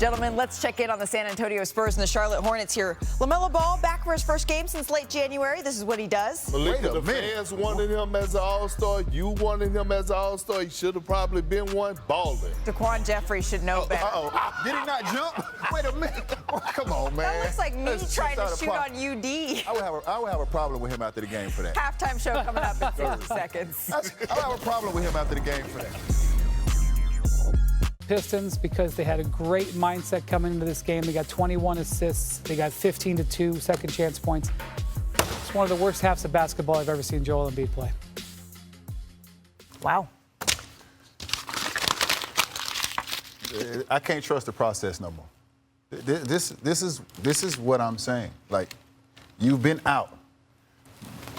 Gentlemen, let's check in on the San Antonio Spurs and the Charlotte Hornets here. LaMelo Ball back for his first game since late January. This is what he does. Malik, the fans wanted him as an all-star. You wanted him as an all-star. He should have probably been one. Balling. Daquan Jeffrey should know better. Did he not jump? Wait a minute. Come on, man. That looks like me trying to shoot on UD. I would have a problem with him after the game for that. Halftime show coming up in 60 seconds. I would have a problem with him after the game for that. Pistons, because they had a great mindset coming into this game. They got 21 assists. They got 15-2 second chance points. It's one of the worst halves of basketball I've ever seen Joel Embiid play. Wow. I can't trust the process no more. This is what I'm saying. Like, you've been out.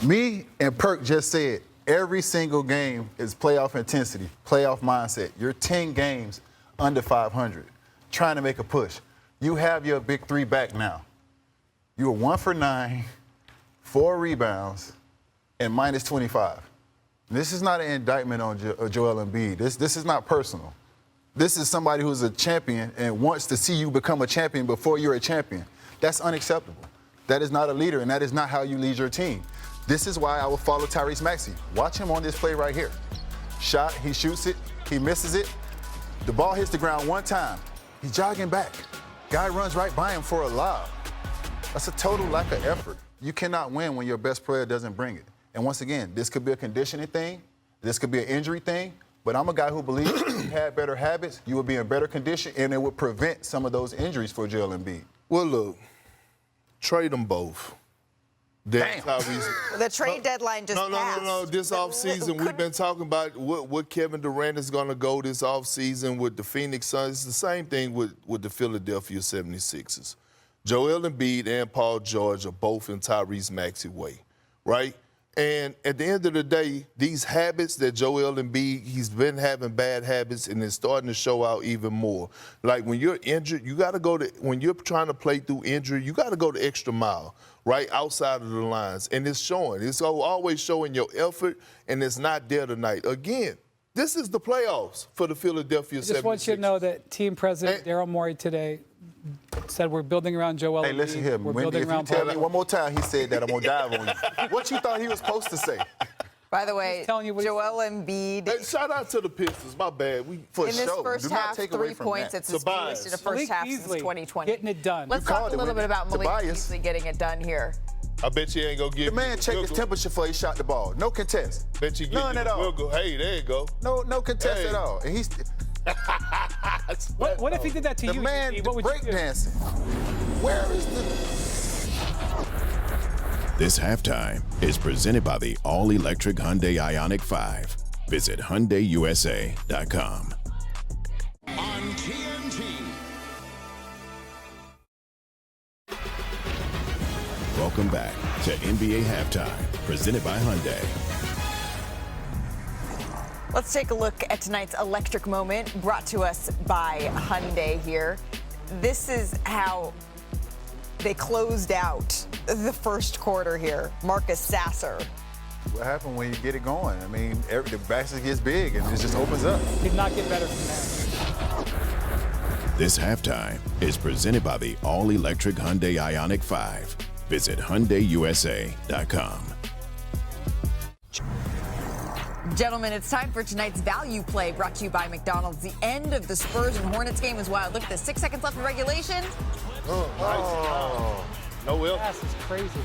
Me and Perk just said every single game is playoff intensity, playoff mindset. You're 10 games under 500, trying to make a push. You have your big three back now. You were 1 for 9, 4 rebounds, and minus 25. This is not an indictment on Joel Embiid. This is not personal. This is somebody who's a champion and wants to see you become a champion before you're a champion. That's unacceptable. That is not a leader, and that is not how you lead your team. This is why I will follow Tyrese Maxey. Watch him on this play right here. Shot, he shoots it, he misses it. The ball hits the ground one time. He's jogging back. Guy runs right by him for a lob. That's a total lack of effort. You cannot win when your best player doesn't bring it. And once again, this could be a conditioning thing. This could be an injury thing. But I'm a guy who believes if you had better habits, you would be in better condition, and it would prevent some of those injuries for Joel Embiid. Well, look, trade them both. Damn. The trade deadline just passed. No. This offseason, we've been talking about what Kevin Durant is going to go this offseason with the Phoenix Suns. It's the same thing with the Philadelphia 76ers. Joel Embiid and Paul George are both in Tyrese Maxey way, right? And at the end of the day, these habits that Joel Embiid, he's been having bad habits, and it's starting to show out even more. Like when you're injured, you got to when you're trying to play through injury, you got to go the extra mile, right, outside of the lines. And it's showing. It's always showing your effort, and it's not there tonight. Again, this is the playoffs for the Philadelphia 76ers. I just want you to know that team president Daryl Morey today said we're building around Joel Embiid. Hey, listen here. We're Wendy, building if you around tell Paul. me one more time he said that, I'm going to dive on you. What you thought he was supposed to say? By the way, Joel Embiid. Hey, shout out to the Pistons. My bad. In this first half, 3 points. It's his fewest in a first half since 2020. Getting it done. Let's talk a little bit about Malik Beasley getting it done here. I bet you ain't going to get the man checked his temperature before he shot the ball. No contest. Bet you get none at all. Hey, there you go. No contest at all. And he's what if he did that to you? The man breakdancing. Where is the... This halftime is presented by the all-electric Hyundai Ioniq 5. Visit HyundaiUSA.com. On TNT. Welcome back to NBA Halftime, presented by Hyundai. Let's take a look at tonight's electric moment brought to us by Hyundai here. This is how they closed out the first quarter here. Marcus Sasser. What happened when you get it going? I mean, the basket gets big and it just opens up. Did not get better from there. This halftime is presented by the all-electric Hyundai Ioniq 5. Visit HyundaiUSA.com. Gentlemen, it's time for tonight's value play brought to you by McDonald's. The end of the Spurs and Hornets game is wild. Look at this. 6 seconds left in regulation. No will. This is crazy.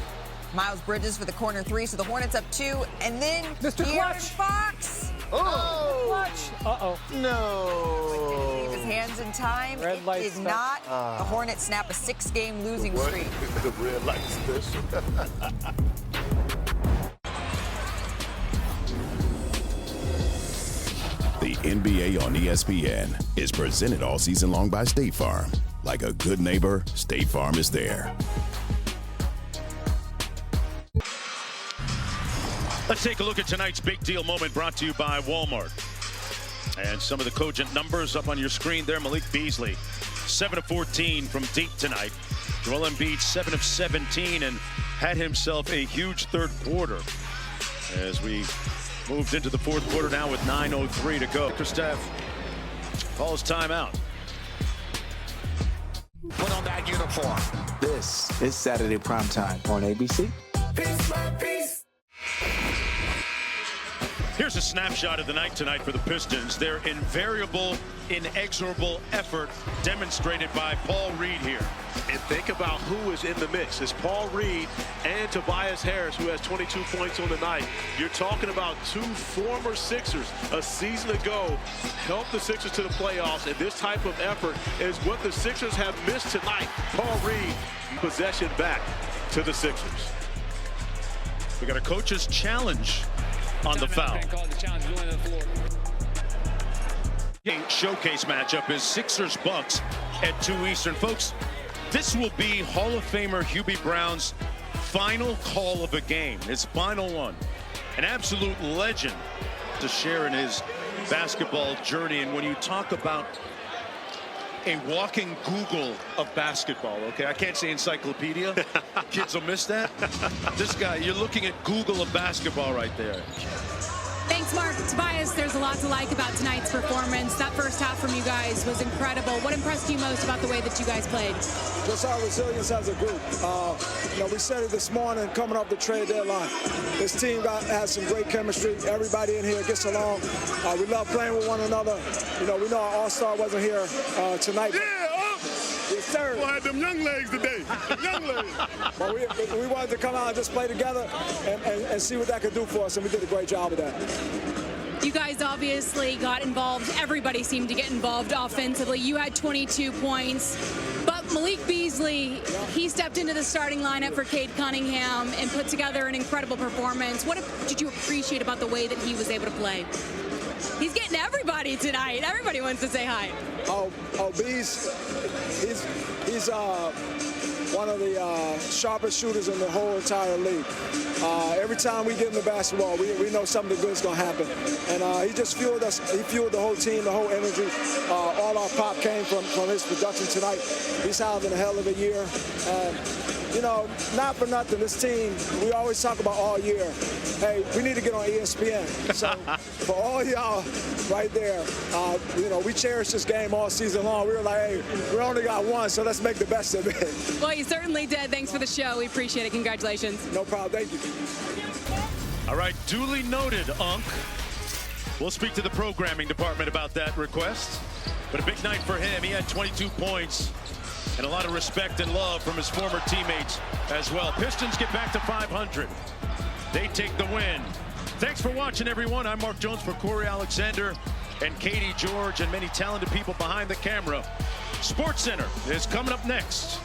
Miles Bridges for the corner three, so the Hornets up 2. And then Mr. De'Aaron Clutch. Fox. Clutch. Uh-oh. No. Leave his hands in time. Red light It did stuff. not. The Hornets snap a 6-game losing streak. The red light special. The NBA on ESPN is presented all season long by State Farm. Like a good neighbor, State Farm is there. Let's take a look at tonight's big deal moment brought to you by Walmart. And some of the cogent numbers up on your screen there. Malik Beasley, 7 of 14 from deep tonight. Joel Embiid, 7 of 17, and had himself a huge third quarter. As we moved into the fourth quarter now with 9:03 to go. Kristaps calls timeout. red uniform. This is Saturday Primetime on ABC. Peace, my peace. Here's a snapshot of the night tonight for the Pistons. Their invariable, inexorable effort demonstrated by Paul Reed here. And think about who is in the mix. It's Paul Reed and Tobias Harris, who has 22 points on the night. You're talking about two former Sixers a season ago helped the Sixers to the playoffs, and this type of effort is what the Sixers have missed tonight. Paul Reed, possession back to the Sixers. We got a coach's challenge on the foul. Showcase matchup is Sixers-Bucks at 2 Eastern. Folks, this will be Hall of Famer Hubie Brown's final call of a game, his final one. An absolute legend to share in his basketball journey. And when you talk about a walking Google of basketball, okay? I can't say encyclopedia. Kids will miss that. This guy, you're looking at Google of basketball right there. Thanks, Mark. Tobias, there's a lot to like about tonight's performance. That first half from you guys was incredible. What impressed you most about the way that you guys played? Just our resilience as a group. We said it this morning coming up the trade deadline. This team has some great chemistry. Everybody in here gets along. We love playing with one another. We know our all-star wasn't here tonight. Yes, sir. We'll have them young legs today. Young legs. But we wanted to come out and just play together and see what that could do for us, and we did a great job of that. You guys obviously got involved. Everybody seemed to get involved offensively. You had 22 points. But Malik Beasley, he stepped into the starting lineup for Cade Cunningham and put together an incredible performance. What did you appreciate about the way that he was able to play? He's getting everybody tonight. Everybody wants to say hi. Bees, he's one of the sharpest shooters in the whole entire league. Every time we get in the basketball, we know something good's going to happen. And he just fueled us. He fueled the whole team, the whole energy. All our pop came from his production tonight. He's having a hell of a year. And, not for nothing, this team, we always talk about all year, hey, we need to get on ESPN. So for all y'all right there, we cherish this game all season long. We were like, hey, we only got one, so let's make the best of it. Well, you certainly did. Thanks for the show. We appreciate it. Congratulations. No problem. Thank you. All right, duly noted, Unc. We'll speak to the programming department about that request. But a big night for him. He had 22 points. And a lot of respect and love from his former teammates as well. Pistons get back to 500. They take the win. Thanks for watching, everyone. I'm Mark Jones for Corey Alexander and Katie George and many talented people behind the camera. SportsCenter is coming up next.